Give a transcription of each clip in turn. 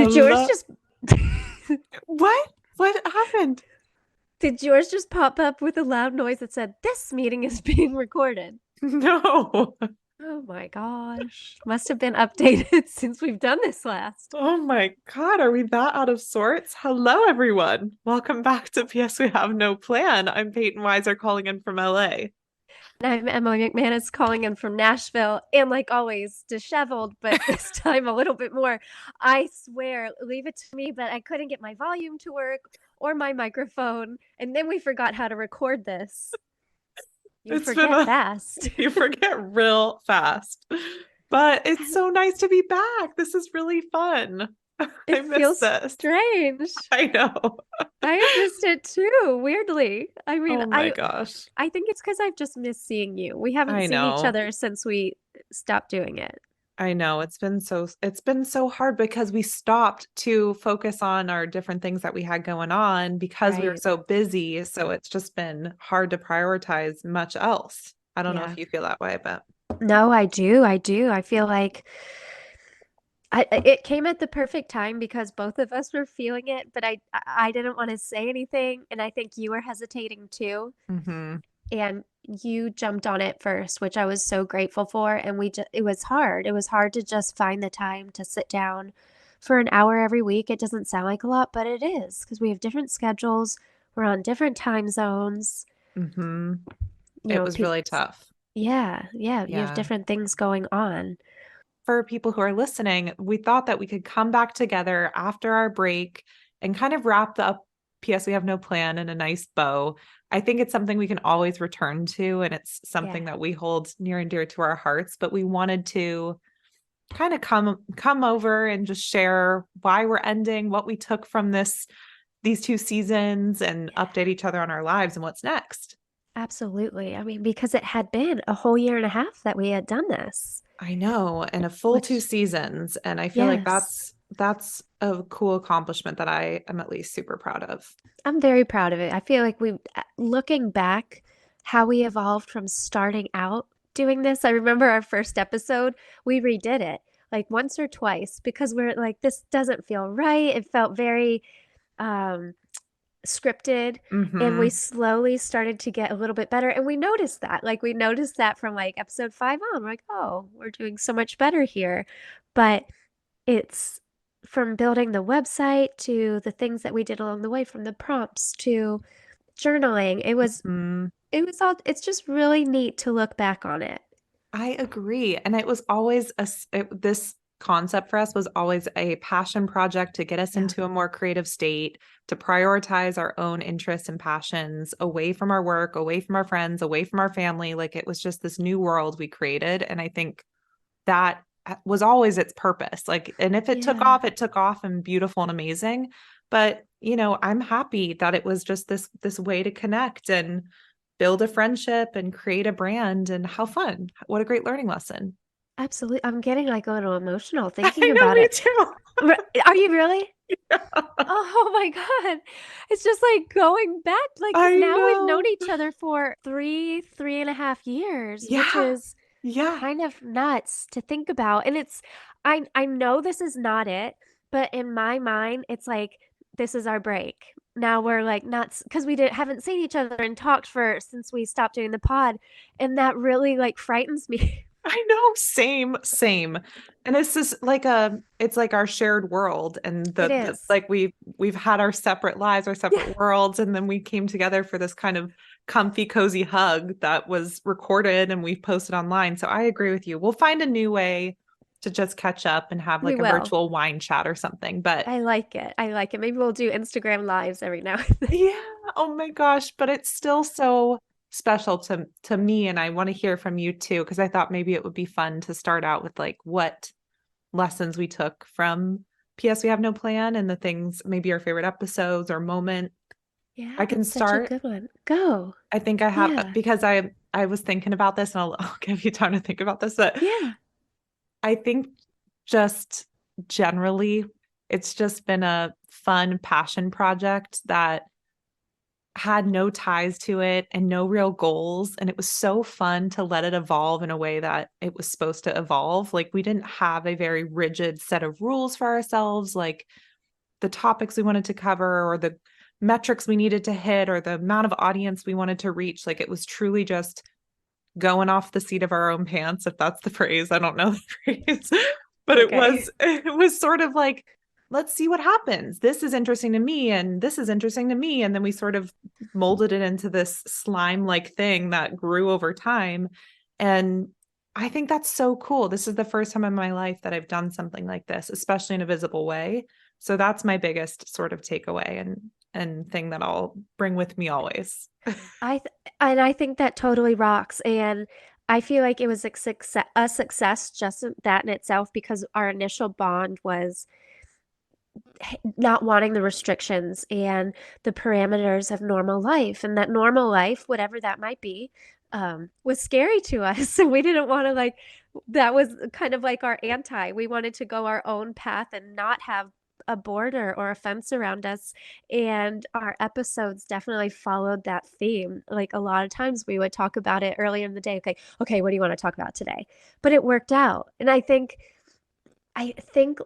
Did yours Hello. just What? What happened? did yours just pop up with a loud noise that said this meeting is being recorded? No. Oh my gosh. Must have been updated since we've done this last. Oh my God, are we that out of sorts? Hello, everyone. Welcome back to PS We Have No Plan. I'm Peyton Weiser calling in from LA. And I'm Emily McManus calling in from Nashville, and like always, disheveled, but this time a little bit more. I swear, leave it to me, but I couldn't get my volume to work or my microphone, and then we forgot how to record this. You It's been forget a, fast. you forget real fast, but it's so nice to be back. This is really fun. I It miss feels this. strange. I know. I have missed it too, weirdly. I mean, Oh my I gosh. I think it's because I've just missed seeing you. We haven't I seen each know. other since we stopped doing it. I know it's been so hard because we stopped to focus on our different things that we had going on because we were Right. so busy. So it's just been hard to prioritize much else. I don't know if Yeah. you feel that way, but No, I do. I do. I feel like it came at the perfect time because both of us were feeling it, but I didn't want to say anything, and I think you were hesitating too. hmm And you jumped on it first, which I was so grateful for. And it was hard. It was hard to just find the time to sit down for an hour every week. It doesn't sound like a lot, but it is because we have different schedules. We're on different time zones. hmm You It know, was really tough. yeah, yeah, you have Yeah. different things going on. For people who are listening, we thought that we could come back together after our break and kind of wrap up PS We Have No Plan in a nice bow. I think it's something we can always return to, and it's Yeah, something that we hold near and dear to our hearts, but we wanted to kind of come over and just share why we're ending, what we took from these two seasons and update each other on our lives and what's next. absolutely. I mean, because it had been a whole year and a half that we had done this, I know, and a full two which, seasons, and I feel like yes, that's a cool accomplishment that I am at least super proud of. I'm very proud of it. I feel like looking back, how we evolved from starting out doing this. I remember our first episode, we redid it like once or twice because we're like, this doesn't feel right. It felt very um, scripted. And we hmm slowly started to get a little bit better. And we noticed that. Like, we noticed that from like episode 5 on. We're like, oh, we're doing so much better here. But it's from building the website to the things that we did along the way, from the prompts to journaling. hmm It was all it's just really neat to look back on it. I agree. And it was always this concept for us was always a passion project to get us Yeah. into a more creative state, to prioritize our own interests and passions away from our work, away from our friends, away from our family. Like it was just this new world we created. And I think that was always its purpose. Like, and if Yeah. it took off and beautiful and amazing. But, I'm happy that it was just this way to connect and build a friendship and create a brand and how fun. What a great learning lesson. Absolutely. I'm getting like a little emotional thinking I know, about me it. too. Are you really? Oh my God. It's just like going back, like, because I now we've known know. each other for 3.5 years, which Yeah. is Yeah. kind of nuts to think about. And I know this is not it, but in my mind, it's like, this is our break. Now we're like not because we haven't seen each other and talked for since we stopped doing the pod. And that really like frightens me. I know, same, same. And it's just like it's like our shared world and It the is. like we've had our separate lives, our Yeah. separate worlds, and then we came together for this kind of comfy, cozy hug that was recorded and we posted online. So I agree with you. We'll find a new way to just catch up and have We like a will. virtual wine chat or something. But I like it. I like it. Maybe we'll do Instagram lives every now and then. yeah, oh my gosh, but it's still so special to me and I want to hear from you too because I thought maybe it would be fun to start out with like what lessons we took from PS We Have No Plan and the things, maybe our favorite episodes or moment. Yeah, I can that's such a start. good one. Go. I think I have Yeah. because I was thinking about this and I'll give you time to think about this, but Yeah. I think just generally it's just been a fun passion project that had no ties to it and no real goals. And it was so fun to let it evolve in a way that it was supposed to evolve. Like we didn't have a very rigid set of rules for ourselves, like the topics we wanted to cover or the metrics we needed to hit or the amount of audience we wanted to reach. Like it was truly just going off the seat of our own pants, if that's the phrase. I don't know the phrase, but Okay. it was sort of like, let's see what happens. This is interesting to me and this is interesting to me. And then we sort of molded it into this slime like thing that grew over time. And I think that's so cool. This is the first time in my life that I've done something like this, especially in a visible way. So that's my biggest sort of takeaway and thing that I'll bring with me always. And I think that totally rocks. And I feel like it was a success just that in itself because our initial bond was not wanting the restrictions and the parameters of normal life. And that normal life, whatever that might be, was scary to us. So we didn't want to like, that was kind of like our anti. We wanted to go our own path and not have a border or a fence around us. And our episodes definitely followed that theme. Like a lot of times we would talk about it earlier in the day. Okay, what do you want to talk about today? But it worked out. And I think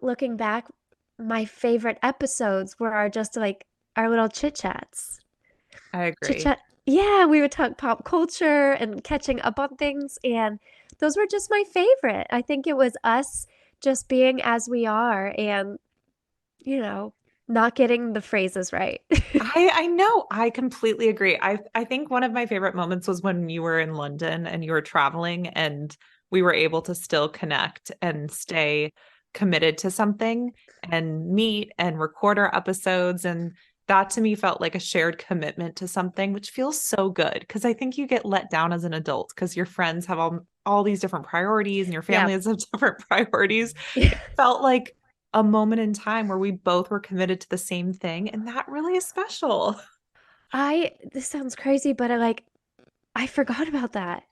looking back, my favorite episodes were our just like our little chit chats. I Chit agree. chat. Yeah, we would talk pop culture and catching up on things, and those were just my favorite. I think it was us just being as we are and, you know, not getting the phrases right. I know. I completely agree. I think one of my favorite moments was when you were in London and you were traveling and we were able to still connect and stay committed to something and meet and record our episodes. And that to me felt like a shared commitment to something, which feels so good because I think you get let down as an adult because your friends have all these different priorities and your Yeah. family has different priorities. Yeah. It felt like a moment in time where we both were committed to the same thing. And that really is special. This sounds crazy, but I forgot about that.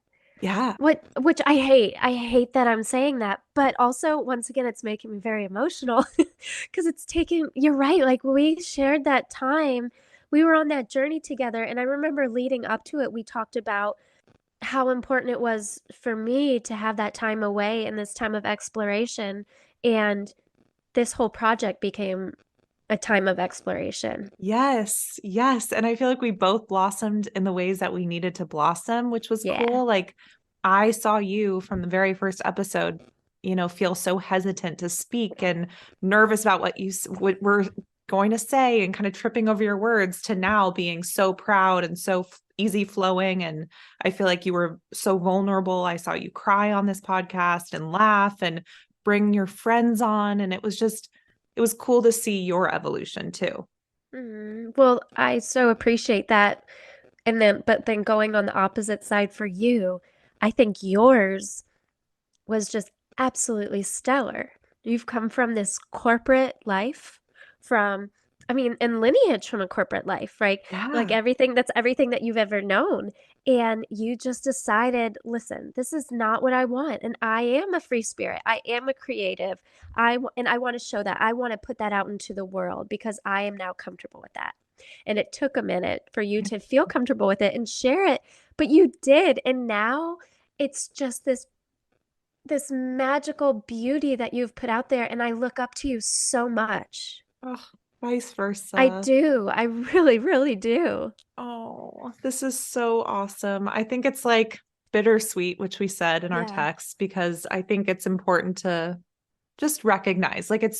Yeah. Which I hate. I hate that I'm saying that, but also once again it's making me very emotional because it's taking you're right, like we shared that time. We were on that journey together and I remember leading up to it we talked about how important it was for me to have that time away and this time of exploration and this whole project became a time of exploration. Yes. Yes. And I feel like we both blossomed in the ways that we needed to blossom, which was Yeah. cool. Like I saw you from the very first episode, feel so hesitant to speak and nervous about what we're going to say and kind of tripping over your words to now being so proud and so easy flowing. And I feel like you were so vulnerable. I saw you cry on this podcast and laugh and bring your friends on. And it was cool to see your evolution too. Well, I so appreciate that. But then going on the opposite side for you, I think yours was just absolutely stellar. You've come from this corporate life, from, I mean, and lineage from a corporate life, right? Like Yeah. everything that's everything that you've ever known. And you just decided, listen, this is not what I want. And I am a free spirit. I am a creative. And I want to show that. I want to put that out into the world because I am now comfortable with that. And it took a minute for you to feel comfortable with it and share it, but you did. And now it's just this magical beauty that you've put out there, and I look up to you so much. Oh, vice I versa. do. I really, really do. Oh, this is so awesome. I think it's like bittersweet, which we said in our Yeah. text, because I think it's important to just recognize like it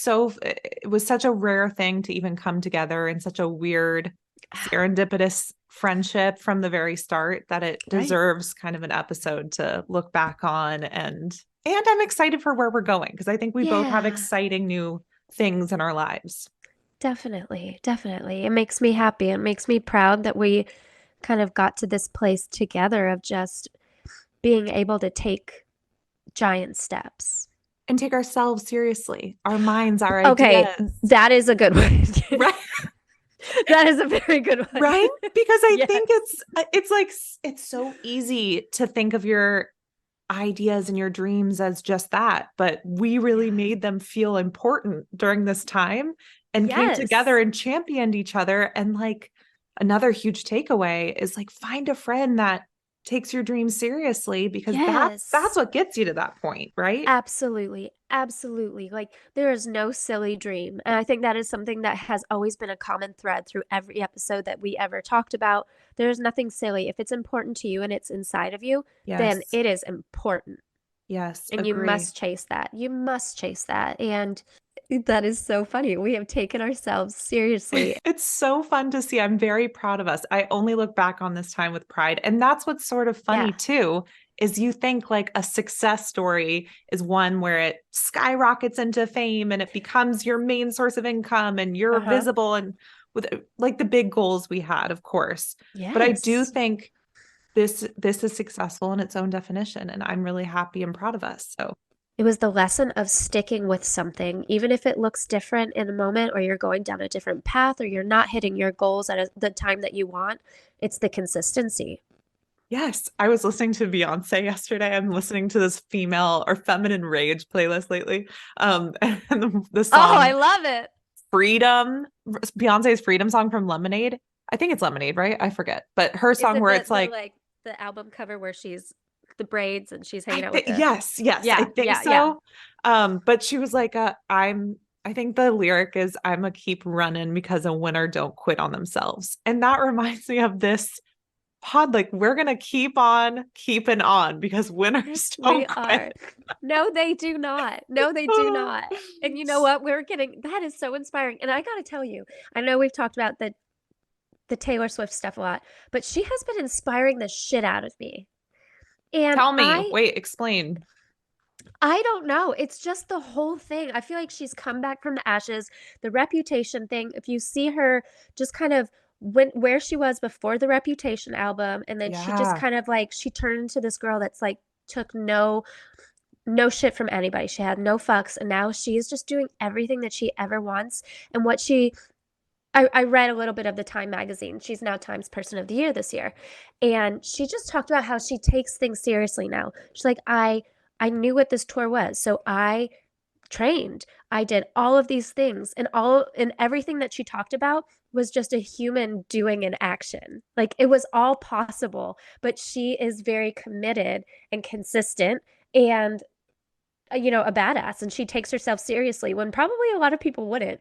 was such a rare thing to even come together in such a weird, serendipitous friendship from the very start that it Right. deserves kind of an episode to look back on. And I'm excited for where we're going because I think we both have Yeah. exciting new things in our lives. Definitely. Definitely. It makes me happy. It makes me proud that we kind of got to this place together of just being able to take giant steps. And take ourselves seriously, our minds, our Okay, ideas. that is a good one. Right. That is a very good one. Right? Because I Yes. think it's like it's so easy to think of your ideas and your dreams as just that, but we really Yeah. made them feel important during this time and came together Yes. and championed each other and like another huge takeaway is like find a friend that takes your dreams seriously, because that's Yes. what gets you to that point, right? Absolutely. Absolutely. Like there is no silly dream. And I think that is something that has always been a common thread through every episode that we ever talked about. There is nothing silly. If it's important to you and it's inside of you, then Yes. it is important. Yes, And you agree. must chase that. You must chase that. And that is so funny. We have taken ourselves seriously. It's so fun to see. I'm very proud of us. I only look back on this time with pride. And that's what's sort of Yeah. funny too, is you think like a success story is one where it skyrockets into fame and it becomes your main source of income and you're Uh-huh. visible, and with like the big goals we had, of course. But I do Yes. think this is successful in its own definition, and I'm really happy and proud of us. So It was the lesson of sticking with something, even if it looks different in a moment or you're going down a different path or you're not hitting your goals at the time that you want. It's the consistency. yes, I was listening to Beyonce yesterday. I'm listening to this female or feminine rage playlist lately. And the Oh, I song love it. Freedom, Beyonce's Freedom song from Lemonade. I think it's Lemonade, right? I forget. But her Is song it where the it's the like, like the album cover where she's the braids and she's I hanging out with think the yes, yes, I Yeah, think yeah, yeah. so. But she was like, I think the lyric is I'm a keep running because a winner don't quit on themselves. And that reminds me of this pod, like we're gonna keep on keeping on because winners We don't quit. are. No, they do not. No, they do not. And you know what? We're getting that is so inspiring. And I got to tell you, I know we've talked about the Taylor Swift stuff a lot, but she has been inspiring the shit out of me. And Tell me, wait, explain. I don't know. It's just the whole thing. I feel like she's come back from the ashes. The Reputation thing, if you see her just kind of where she was before the Reputation album, and then she just Yeah, kind of like she turned into this girl that's like took no shit from anybody. She had no fucks, and now she is just doing everything that she ever wants. And what she I read a little bit of the Time magazine. She's now Times Person of the Year this year. And she just talked about how she takes things seriously now. She's like, I knew what this tour was. So I trained. I did all of these things. And everything that she talked about was just a human doing an action. Like it was all possible, but she is very committed and consistent and a badass, and she takes herself seriously when probably a lot of people wouldn't.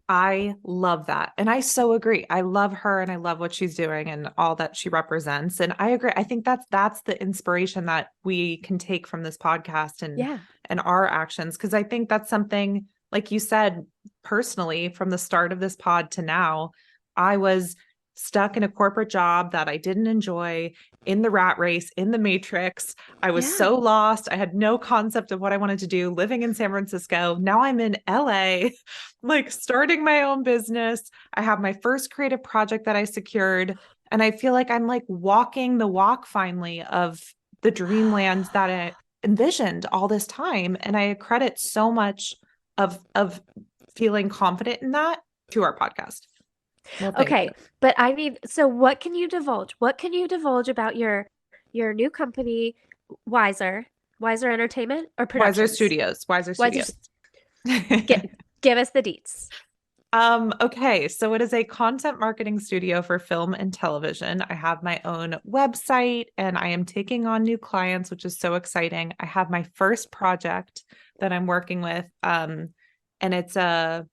I love that. And I so agree. I love her and I love what she's doing and all that she represents. And I agree. I think that's the inspiration that we can take from this podcast Yeah. and our actions. Cause I think that's something, like you said, personally, from the start of this pod to now, I was stuck in a corporate job that I didn't enjoy, in the rat race, in the matrix. I was Yeah. so lost. I had no concept of what I wanted to do, living in San Francisco. Now I'm in LA, like starting my own business. I have my first creative project that I secured. And I feel like I'm like walking the walk finally of the dreamland that I envisioned all this time. And I credit so much of feeling confident in that to our podcast. Well, thank you. Okay, but I mean, so what can you divulge? What can you divulge about your new company, Wiser, Wiser Entertainment or Wiser Productions? Studios, Wiser Wiser, Studios. get give us the deets. Okay, so it is a content marketing studio for film and television. I have my own website and I am taking on new clients, which is so exciting. I have my first project that I'm working with, and it's a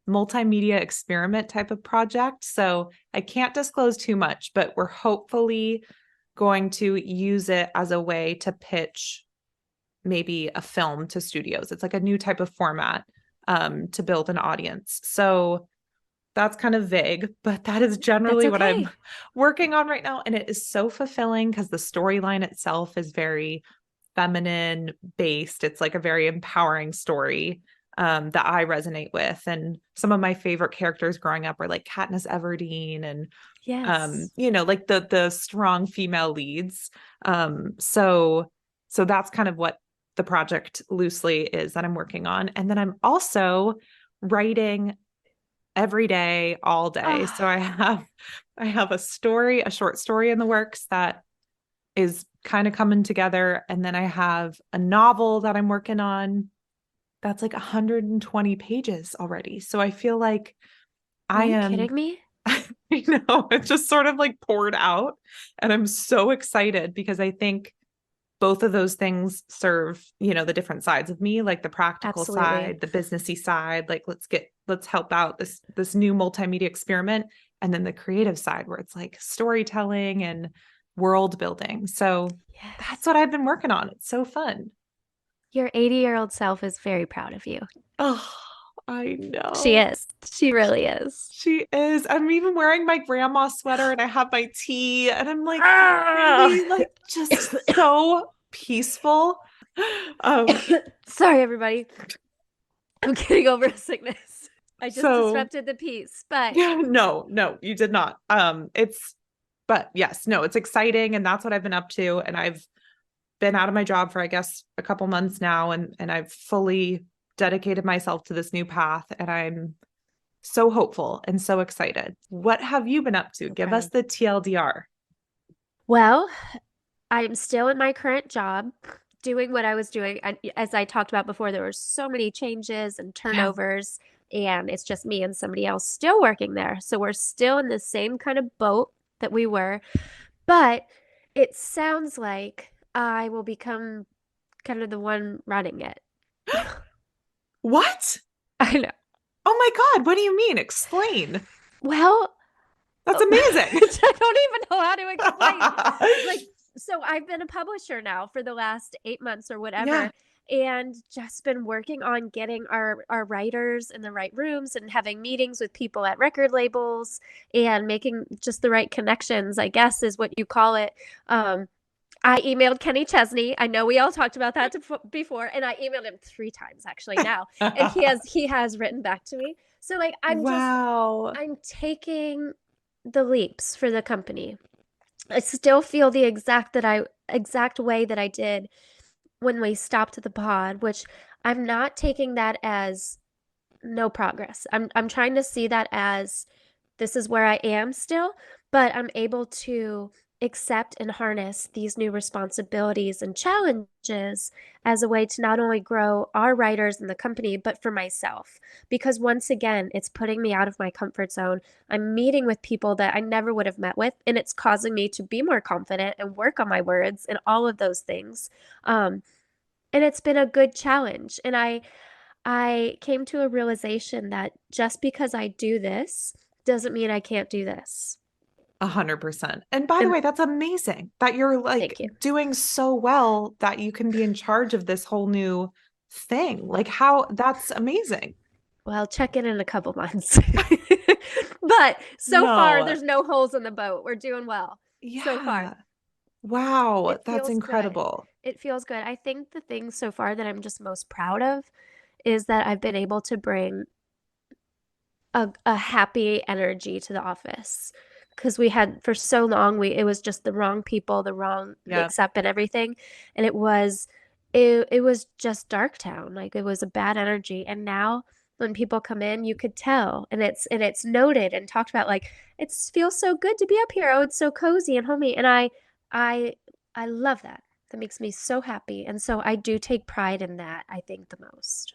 multimedia experiment type of project. So I can't disclose too much, but we're hopefully going to use it as a way to pitch maybe a film to studios. It's like a new type of format to build an audience. So that's kind of vague, but that is That's generally what I'm okay. working on right now. And it is so fulfilling because the storyline itself is very feminine based. It's like a very empowering story that I resonate with. And some of my favorite characters growing up are like Katniss Everdeen and Yes. like the strong female leads. So that's kind of what the project loosely is that I'm working on. And then I'm also writing every day, all day. So Oh, I have a short story in the works that is kind of coming together. And then I have a novel that I'm working on that's like 120 pages already. So I feel like are I you am kidding me? I know, it just sort of like poured out. And I'm so excited because I think both of those things serve, the different sides of me, like the practical Absolutely. side, the businessy side, like let's help out this new multimedia experiment. And then the creative side where it's like storytelling and world building. So that's Yes. what I've been working on. It's so fun. Your 80-year-old self is very proud of you. Oh, I She know. is. She really is. She is. I'm even wearing my grandma sweater and I have my tea and I'm like Ah! really like just so peaceful. Um, Sorry, everybody. I'm getting over a sickness. I just so disrupted the peace, but yeah, no, you did not. But yes, no, it's exciting and that's what I've been up to. And I've been out of my job for, I guess, a couple months now and I've fully dedicated myself to this new path and I'm so hopeful and so excited. What have you been up to? so Give us proud. the TLDR. Well, I'm still in my current job doing what I was doing. And as I talked about before, there were so many changes and Yeah. turnovers, and it's just me and somebody else still working there. So we're still in the same kind of boat that we were, but it sounds like I will become kind of the one running it. What? I know. Oh my God, what do you mean? Explain. Well, That's amazing. I don't even know how to explain. Like, so I've been a publisher now for the last 8 months or Yeah. whatever, and just been working on getting our writers in the right rooms and having meetings with people at record labels and making just the right connections, I guess is what you call it. Um, I emailed Kenny Chesney. I know we all talked about that before, and I emailed him 3 times actually now, and he has written back to me. So like Wow. I'm taking the leaps for the company. I still feel the exact way that I did when we stopped the pod, which I'm not taking that as no progress. I'm trying to see that as this is where I am still, but I'm able to accept and harness these new responsibilities and challenges as a way to not only grow our writers in the company, but for myself. Because once again, it's putting me out of my comfort zone. I'm meeting with people that I never would have met with, and it's causing me to be more confident and work on my words and all of those things. Um, and it's been a good challenge. And I came to a realization that just because I do this doesn't mean I can't do this. 100%. And by the And way, that's amazing that you're like thank you. doing so well that you can be in charge of this whole new thing. Like how that's amazing. Well, check in a couple months. But so far, No. there's no holes in the boat. We're doing well so far. Yeah. Wow. It That's feels good. incredible. It feels good. I think the thing so far that I'm just most proud of is that I've been able to bring a happy energy to the office because we had for so long it was just the wrong people, the wrong Yeah. mix up and everything, and it was just dark town. Like it was a bad energy, and now when people come in you could tell, and it's noted and talked about, like it feels so good to be up here. Oh, it's so cozy and homey, and I love that. That makes me so happy, and so I do take pride in that, I think, the most.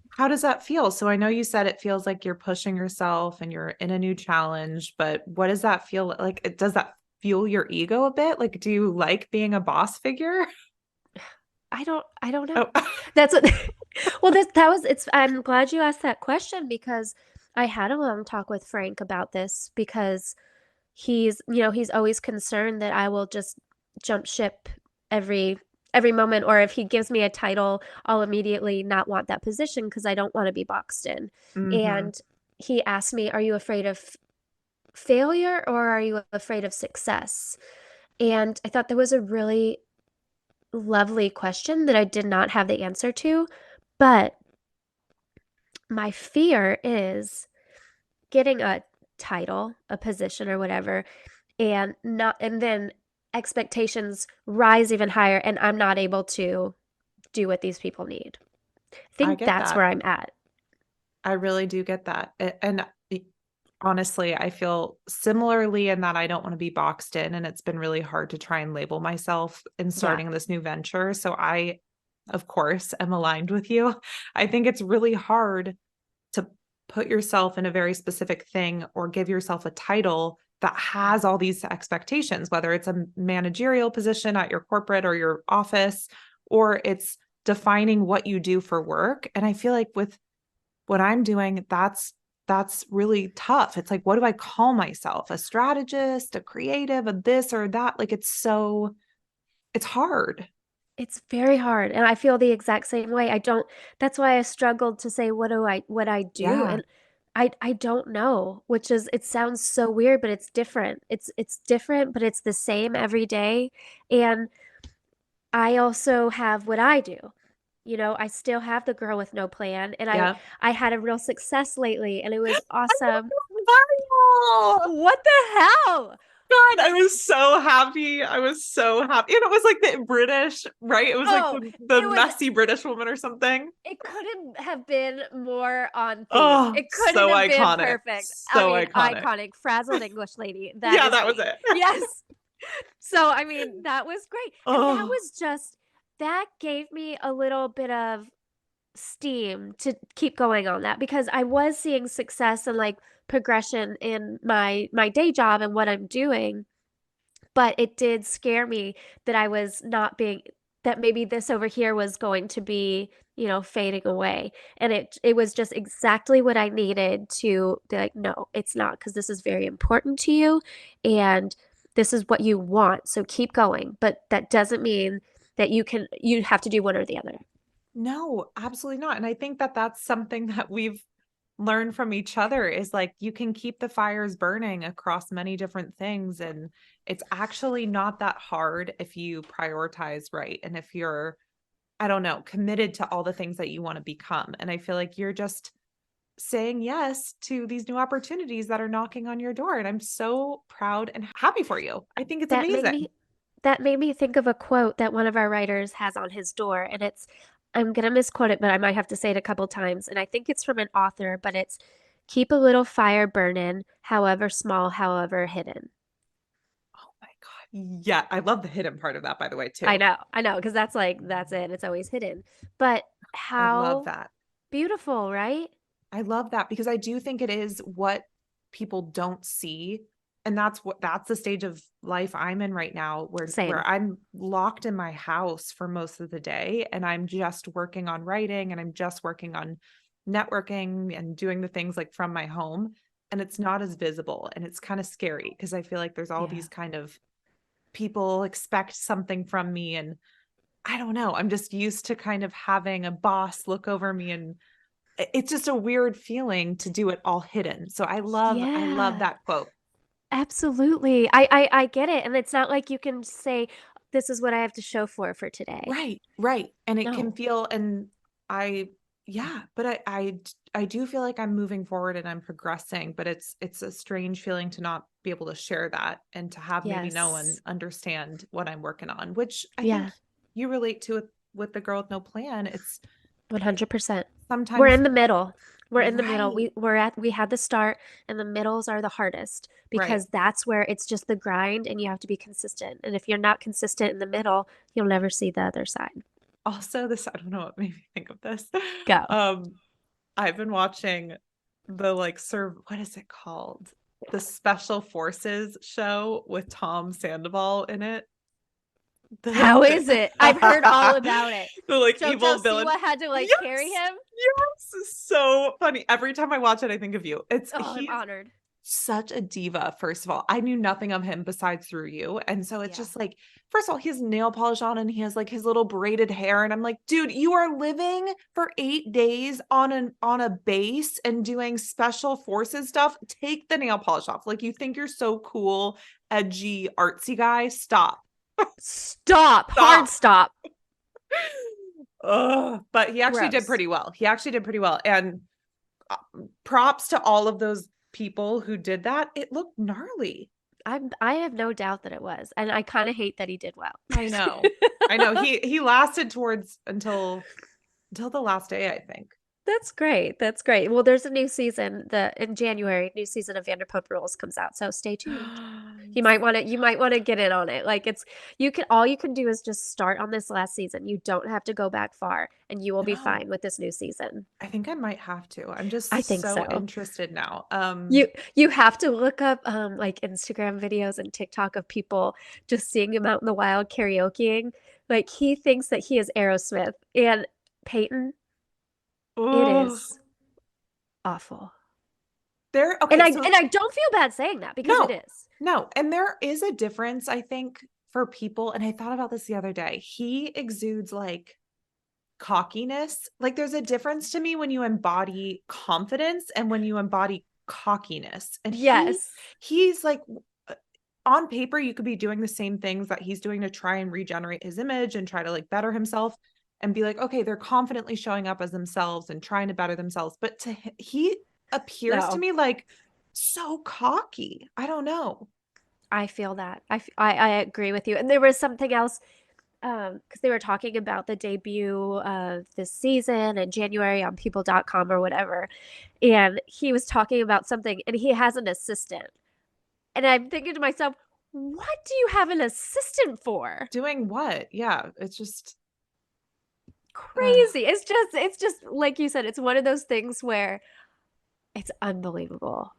How does that feel? So I know you said it feels like you're pushing yourself and you're in a new challenge, but what does that feel like? Does that fuel your ego a bit? Like, do you like being a boss figure? I don't know. Oh, That's what well, that was it's I'm glad you asked that question because I had a long talk with Frank about this because he's always concerned that I will just jump ship every moment, or if he gives me a title, I'll immediately not want that position because I don't want to be boxed in. hmm. And he asked me, "Are you afraid of failure or are you afraid of success?" And I thought that was a really lovely question that I did not have the answer to, but my fear is getting a title, a position or whatever, and then expectations rise even higher and I'm not able to do what these people need. I I think get that's that. where I'm at. I really do get that. And honestly, I feel similarly in that I don't want to be boxed in, and it's been really hard to try and label myself in Yeah. starting this new venture. So I, of course, am aligned with you. I think it's really hard to put yourself in a very specific thing or give yourself a title that has all these expectations, whether it's a managerial position at your corporate or your office, or it's defining what you do for work. And I feel like with what I'm doing, that's really tough. It's like, what do I call myself? A strategist, a creative, a this or that? Like it's hard. It's very hard, and I feel the exact same way. I don't That's why I struggled to say what I do, Yeah. and I don't know, which is it sounds so weird, but it's different. It's different, but it's the same every day. And I also have what I do. I still have the girl with no plan, and I Yeah. I had a real success lately, and it was I know awesome. it was viral. What the hell? God, I was so happy. I was so happy. And it was like the British, right? It was like Oh, the it was messy British woman or something. It couldn't have been more on theme. Oh, It couldn't so have been iconic. perfect. I So mean, iconic. iconic, frazzled English lady. That Yeah, is that was me. it. Yes. So, I mean, that was great. And Oh, that gave me a little bit of steam to keep going on that because I was seeing success and like progression in my day job and what I'm doing. But it did scare me that I was not being that maybe this over here was going to be, fading away. And it was just exactly what I needed to be like, no, it's not because this is very important to you and this is what you want. So keep going. But that doesn't mean that you have to do one or the other. no, absolutely not. And I think that that's something that we've learned from each other is like you can keep the fires burning across many different things. And it's actually not that hard if you prioritize right. And if you're, I don't know, committed to all the things that you want to become. And I feel like you're just saying yes to these new opportunities that are knocking on your door. And I'm so proud and happy for you. I think it's That made amazing. me that made me think of a quote that one of our writers has on his door, and I'm gonna misquote it, but I might have to say it a couple times, and I think it's from an author, but it's keep a little fire burning, however small, however hidden. Oh my God. Yeah. I love the hidden part of that, by the way, too. I know, because that's it. It's always hidden. But I love how that. beautiful, right? I love that because I do think it is what people don't see. And that's the stage of life I'm in right now where Same. I'm locked in my house for most of the day and I'm just working on writing and I'm just working on networking and doing the things like from my home and it's not as visible and it's kind of scary because I feel like there's all Yeah. these kind of people expect something from me and I don't know, I'm just used to kind of having a boss look over me and it's just a weird feeling to do it all hidden. So I love Yeah. that quote. Absolutely. I get it. And it's not like you can say, this is what I have to show for today. Right, right. And it can No. feel and I yeah, but I do feel like I'm moving forward and I'm progressing, but it's a strange feeling to not be able to share that and to have maybe no one Yes. understand what I'm working on, which I think Yeah. you relate to with the girl with no plan. It's 100%. We're sometimes in the middle. We're in the middle. right, We had the start and the middles are the hardest right. because that's where it's just the grind and you have to be consistent. And if you're not consistent in the middle, you'll never see the other side. Also, this, I don't know what made me think of this. Go. Um, I've been watching the like what is it called? The Special Forces show with Tom Sandoval in it. How is it? I've heard all about it. The like JoJo evil villain. Siwa had to like carry Yes. him. Yes. So funny. Every time I watch it, I think of you. Oh, I'm He's honored. such a diva, first of all. I knew nothing of him besides through you. And so it's Yeah. just like, first of all, he has nail polish on and he has like his little braided hair. And I'm like, dude, you are living for 8 days on a base and doing special forces stuff. Take the nail polish off. Like you think you're so cool, edgy, artsy guy. Stop. Stop. Hard Stop. stop. Ugh. But he actually did Gross. pretty well. He actually did pretty well. And uh, props to all of those people who did that. It looked gnarly. I have no doubt that it was. And I kind of hate that he did well. I know. I know. He lasted towards until the last day, I think. That's great. That's great. Well, there's a new season, the in January, new season of Vanderpump Rules comes out, so stay tuned. you might want to get in on it. Like it's you can all you can do is just start on this last season. You don't have to go back far and you will be No, fine with this new season. I think I might have to. I'm I just think so so. interested now. You have to look up like Instagram videos and TikTok of people just seeing him out in the wild karaokeing. Like he thinks that he is Aerosmith and Peyton, it Oh, is awful. there. Okay, so And I don't feel bad saying that because it no, is. no. And there is a difference, I think, for people. And I thought about this the other day. He exudes like cockiness. Like there's a difference to me when you embody confidence and when you embody cockiness. And Yes. he's like on paper, you could be doing the same things that he's doing to try and regenerate his image and try to like better himself and be like, okay, they're confidently showing up as themselves and trying to better themselves. But he appears to No, me like so cocky. I don't know. I feel that. I agree with you. And there was something else because they were talking about the debut of this season in January on people.com or whatever. And he was talking about something and he has an assistant. And I'm thinking to myself, what do you have an assistant for? Doing what? Yeah, it's just Crazy. It's just like you said, it's one of those things where it's unbelievable.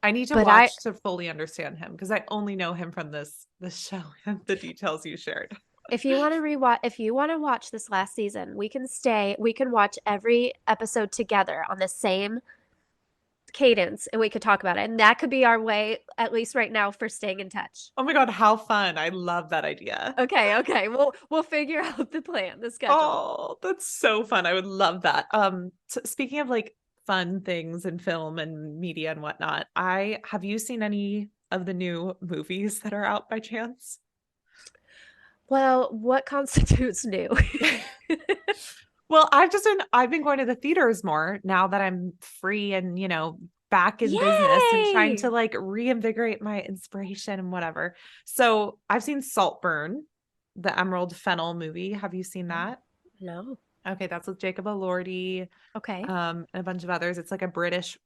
I need to But I watch to fully understand him because I only know him from this show and the details you shared. if you want to rewatch if you want to watch this last season, we can watch every episode together on the same cadence and we could talk about it. And that could be our way, at least right now, for staying in touch. Oh my God, how fun. I love that idea. Okay. We'll figure out the plan, the schedule. Oh, that's so fun. I would love that. Speaking of like fun things in film and media and whatnot, I have you seen any of the new movies that are out by chance? Well, what constitutes new? Well, I've been going to the theaters more now that I'm free and, back in business and trying Yay! to like reinvigorate my inspiration and whatever. So I've seen Saltburn, the Emerald Fennel movie. Have you seen that? No. Okay, that's with Jacob Elordi, Okay. and a bunch of others. It's like a British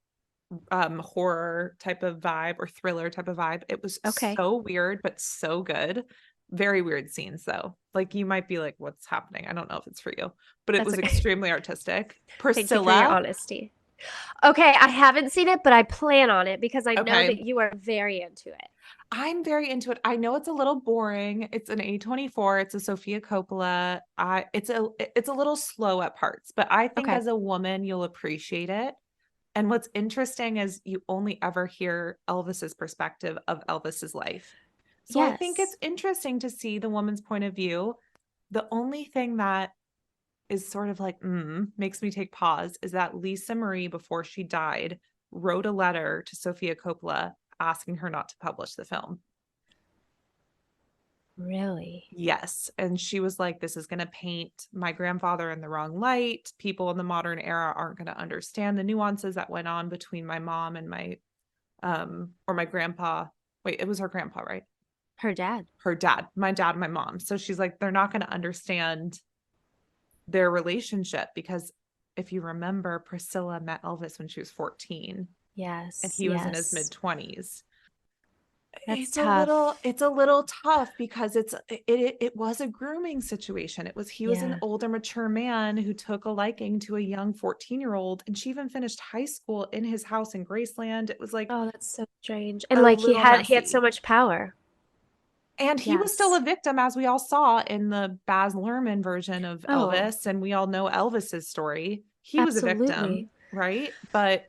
horror type of vibe or thriller type of vibe. It was Okay. so weird, but so good. Very weird scenes though. Like you might be like, what's happening? I don't know if it's for you, but it That's was okay. extremely artistic. Thank you for your Priscilla. honesty. Okay, I haven't seen it, but I plan on it because I know that Okay. you are very into it. I'm very into it. I know it's a little boring. It's an A24. It's a Sofia Coppola. It's a little slow at parts, but I think Okay. as a woman you'll appreciate it. And what's interesting is you only ever hear Elvis's perspective of Elvis's life. So I think it's Yes. interesting to see the woman's point of view. The only thing that is sort of like, makes me take pause is that Lisa Marie, before she died, wrote a letter to Sofia Coppola asking her not to publish the film. Really? Yes. And she was like, this is going to paint my grandfather in the wrong light. People in the modern era aren't going to understand the nuances that went on between my mom and or my grandpa. Wait, it was her grandpa, right? Her dad. Her dad, my dad, and my mom. So she's like, they're not going to understand their relationship because if you remember, Priscilla met Elvis when she was 14 and Yes. he was in his Yes. mid 20s. That's It's tough. a little tough because it was a grooming situation. He was an Yeah. older, mature man who took a liking to a young 14-year-old, and she even finished high school in his house in Graceland. It was like Oh, that's so strange. And a like little he had so messy. much power. And he was still a Yes. victim, as we all saw in the Baz Luhrmann version of Oh, Elvis, and we all know Elvis's story. He was a absolutely. victim, right? But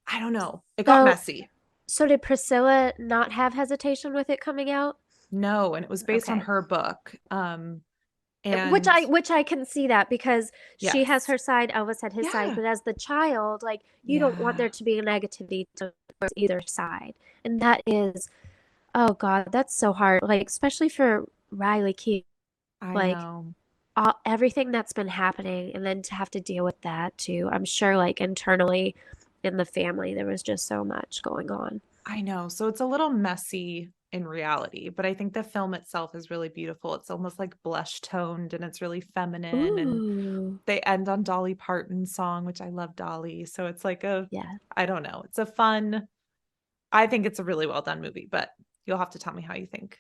I don't know. It got So messy. so did Priscilla not have hesitation with it coming out? No, and it was based on Okay. her book. And Which I can see that because she has yes. her side, Elvis had his side, Yeah. but as the child, like you don't want Yeah. there to be a negativity towards either side. And that is, oh God, that's so hard. Like especially for Riley Keough, I like know. everything that's been happening and then to have to deal with that too. I'm sure like internally in the family there was just so much going on. I know. So it's a little messy in reality, but I think the film itself is really beautiful. It's almost like blush toned and it's really feminine. And Ooh. they end on Dolly Parton's song, which I love Dolly. So it's like Yeah. I don't know. It's a fun, I think it's a really well done movie, but You'll have to tell me how you think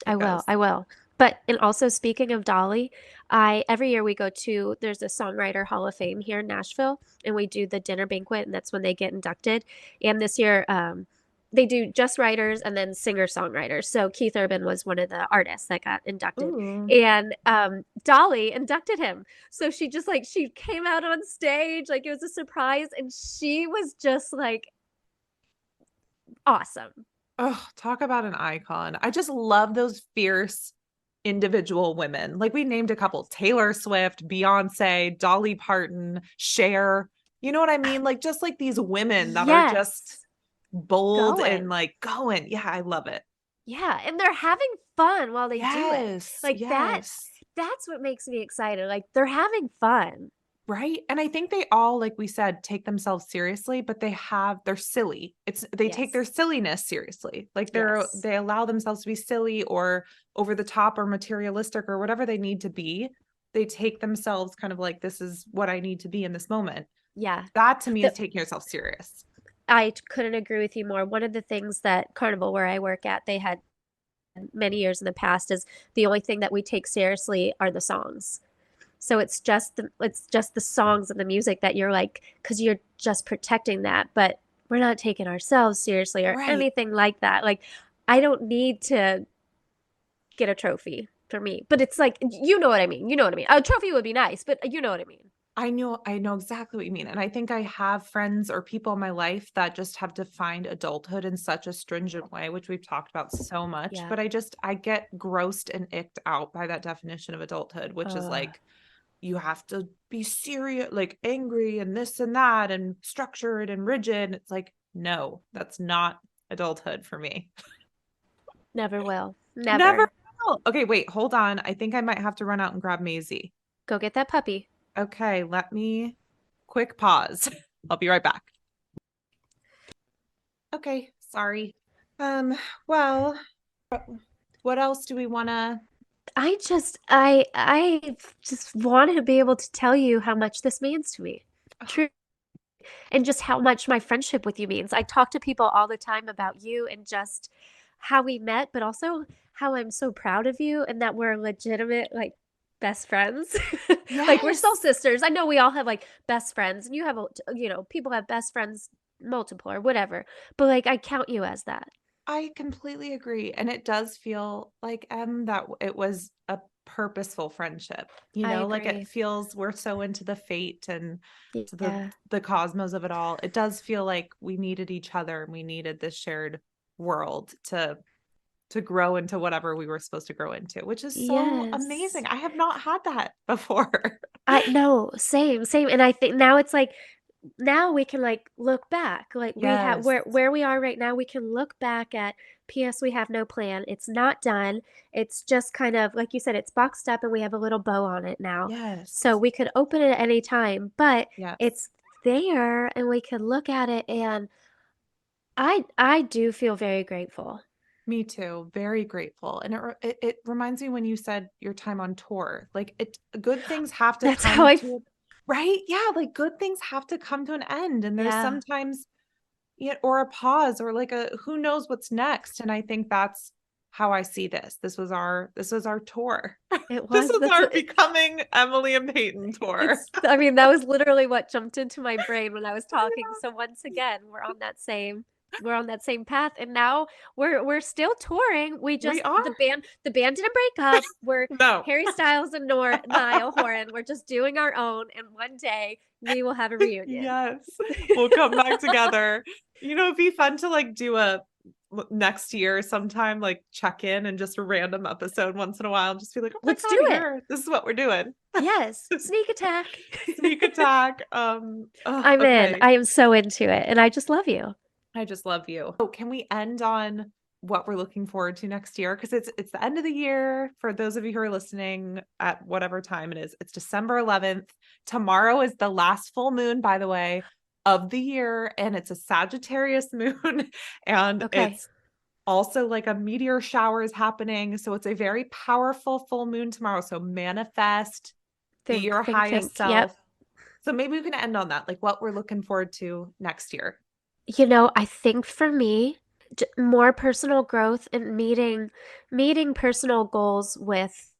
I it will. goes. I will. But and also speaking of Dolly, I every year we go to there's a songwriter Hall of Fame here in Nashville, and we do the dinner banquet, and that's when they get inducted. And this year, they do just writers and then singer-songwriters. So Keith Urban was one of the artists that got inducted, Ooh. and Dolly inducted him. So she just like she came out on stage like it was a surprise, and she was just like awesome. Oh, talk about an icon. I just love those fierce individual women. Like we named a couple, Taylor Swift, Beyonce, Dolly Parton, Cher. You know what I mean? Like just like these women that are just Yes, bold and going. like going. Yeah, I love it. Yeah, and they're having fun while they do it. Yes, Like yes. that's what makes me excited. Like they're having fun. Right. And I think they all, like we said, take themselves seriously, but they're silly. They take Yes. their silliness seriously. Like Yes. they allow themselves to be silly or over the top or materialistic or whatever they need to be. They take themselves kind of like, this is what I need to be in this moment. Yeah. That to me is The, taking yourself serious. I couldn't agree with you more. One of the things that Carnival where I work at, they had many years in the past is the only thing that we take seriously are the songs. So it's just the songs and the music that you're like cuz you're just protecting that, but we're not taking ourselves seriously or Right. anything like that. Like I don't need to get a trophy for me. But it's like you know what I mean. You know what I mean. A trophy would be nice, but you know what I mean. I know exactly what you mean. And I think I have friends or people in my life that just have defined adulthood in such a stringent way, which we've talked about so much. Yeah. But I get grossed and icked out by that definition of adulthood, which is Uh like you have to be serious, like angry and this and that and structured and rigid. It's like, no, that's not adulthood for me. never will. Never Never. will. Okay, wait, hold on. I think I might have to run out and grab Maisie. Go get that puppy. Okay, let me quick pause. I'll be right back. Okay, sorry. Um, well, what else do we want to? I just want to be able to tell you how much this means to me. True. And just how much my friendship with you means. I talk to people all the time about you and just how we met, but also how I'm so proud of you and that we're legitimate like best friends. Like we're soul Yes, sisters. I know we all have like best friends and you have you know, people have best friends multiple or whatever. But like I count you as that. I completely agree. And it does feel like that it was a purposeful friendship. You I know, like it agree. feels we're so into the fate and to Yeah. the cosmos of it all. It does feel like we needed each other and we needed this shared world to grow into whatever we were supposed to grow into, which is so amazing. Yes. I have not had that before. I no, same, same. And I think now it's like now we can like look back. Like we have Yes. where we are right now, we can look back at PS we have no plan. It's not done. It's just kind of like you said, it's boxed up and we have a little bow on it now. So Yes. we could open it at any time, but Yes. it's there and we can look at it and I do feel very grateful. Me too. Very grateful. And it reminds me when you said your time on tour. Like good things have to That's how come I to right? Yeah, like good things have to come to an end. And there's yeah. sometimes yeah, or a pause or like a who knows what's next. And I think that's how I see this. This was our tour. It This was was that's our becoming Emily and Peyton tour. it's I mean, that was literally what jumped into my brain when I was talking. So once again, we're on that same path and now we're still touring. We We just are. the band didn't break up. We're No. Harry Styles and Niall Horan. We're just doing our own and one day we will have a reunion. Yes. We'll come back together. You know, it'd be fun to like do a next year sometime, like check in and just a random episode once in a while, and just be like, oh my Let's do God, it. here, this is what we're doing. Yes. Sneak attack. Sneak attack. Oh, I'm in. okay. I am so into it and I just love you. I just love you. Oh, can we end on what we're looking forward to next year? Because it's the end of the year for those of you who are listening at whatever time it is. It's December 11th. Tomorrow is the last full moon, by the way, of the year, and it's a Sagittarius moon, and Okay. it's also like a meteor shower is happening. So it's a very powerful full moon tomorrow. So manifest, be Think, your think, highest think. Yep. self. So maybe we can end on that, like what we're looking forward to next year. You know, I think for me, more personal growth and meeting personal goals with,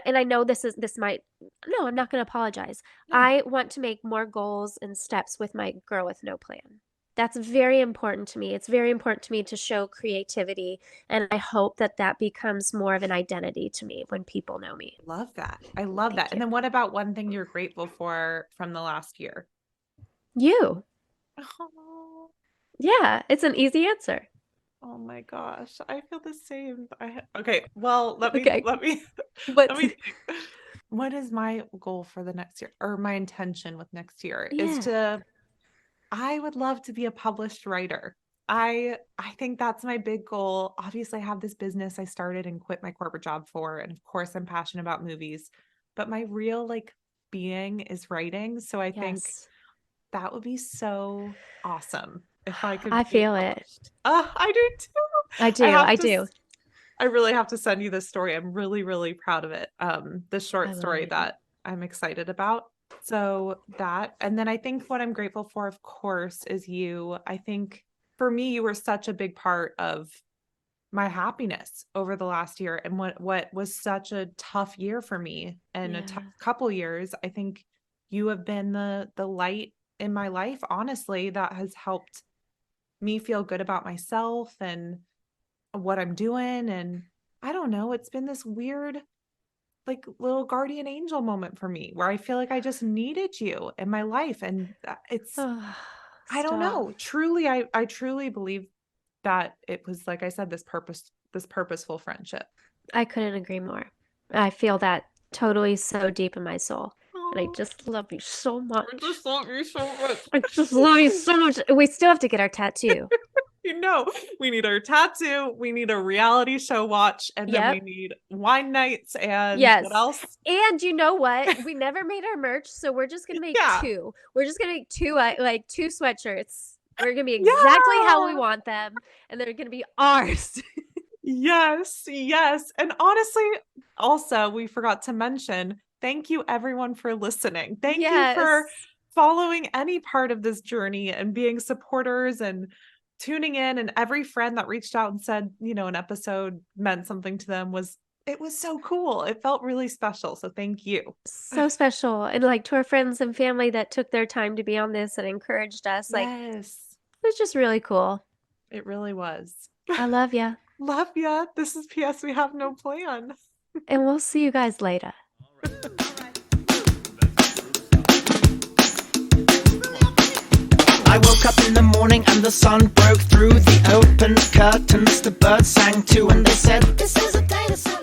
and I know this might, no, I'm not going to apologize. No. I want to make more goals and steps with my Girl with No Plan. That's very important to me. It's very important to me to show creativity, and I hope that that becomes more of an identity to me when people know me. Love that. I love that. Thank And you. then what about one thing you're grateful for from the last year? You. Oh, Yeah, it's an easy answer. oh my gosh. I feel the same. Okay, well, let me Okay. let me But let me think. What is my goal for the next year, or my intention with next year is yeah. to I would love to be a published writer. I think that's my big goal. Obviously, I have this business I started and quit my corporate job for, and of course, I'm passionate about movies, but my real like being is writing. So I think Yes. that would be so awesome if I could I be feel it. published. I do too. I I do. have I to do. I really have to send you this story. I'm really, really proud of it. The I short love story it. that I'm excited about. So that, and then I think what I'm grateful for, of course, is you. I think for me, you were such a big part of my happiness over the last year and what was such a tough year for me and a tough Yeah. couple years. I think you have been the light in my life, honestly, that has helped me feel good about myself and what I'm doing. And I don't know, it's been this weird, like little guardian angel moment for me where I feel like I just needed you in my life. And it's, Oh, I don't stop. know, truly, I truly believe that it was, like I said, this purposeful friendship. I couldn't agree more. I feel that totally so deep in my soul. And I Oh, just love you so I much. just love you so much. I just love you so much. We still have to get our tattoo. You know, we need our tattoo, we need a reality show watch, and then we Yep. need wine nights and what Yes. else? And you know what? We never made our merch, so we're just gonna make Yeah. two. We're just gonna make two, like two sweatshirts. They're gonna be exactly how we Yeah. want them, and they're gonna be ours. Yes, yes. And honestly, also, we forgot to mention, thank you everyone for listening. Thank you for Yes. following any part of this journey and being supporters and tuning in. And every friend that reached out and said, an episode meant something to them it was so cool. It felt really special. So thank you. So special. And like to our friends and family that took their time to be on this and encouraged us. Like Yes, it was just really cool. it really was. I love ya. Love ya. This is PS We Have No Plan. And we'll see you guys later. I woke up in the morning and the sun broke through the open curtains. The birds sang too and they said, "This is a day to celebrate."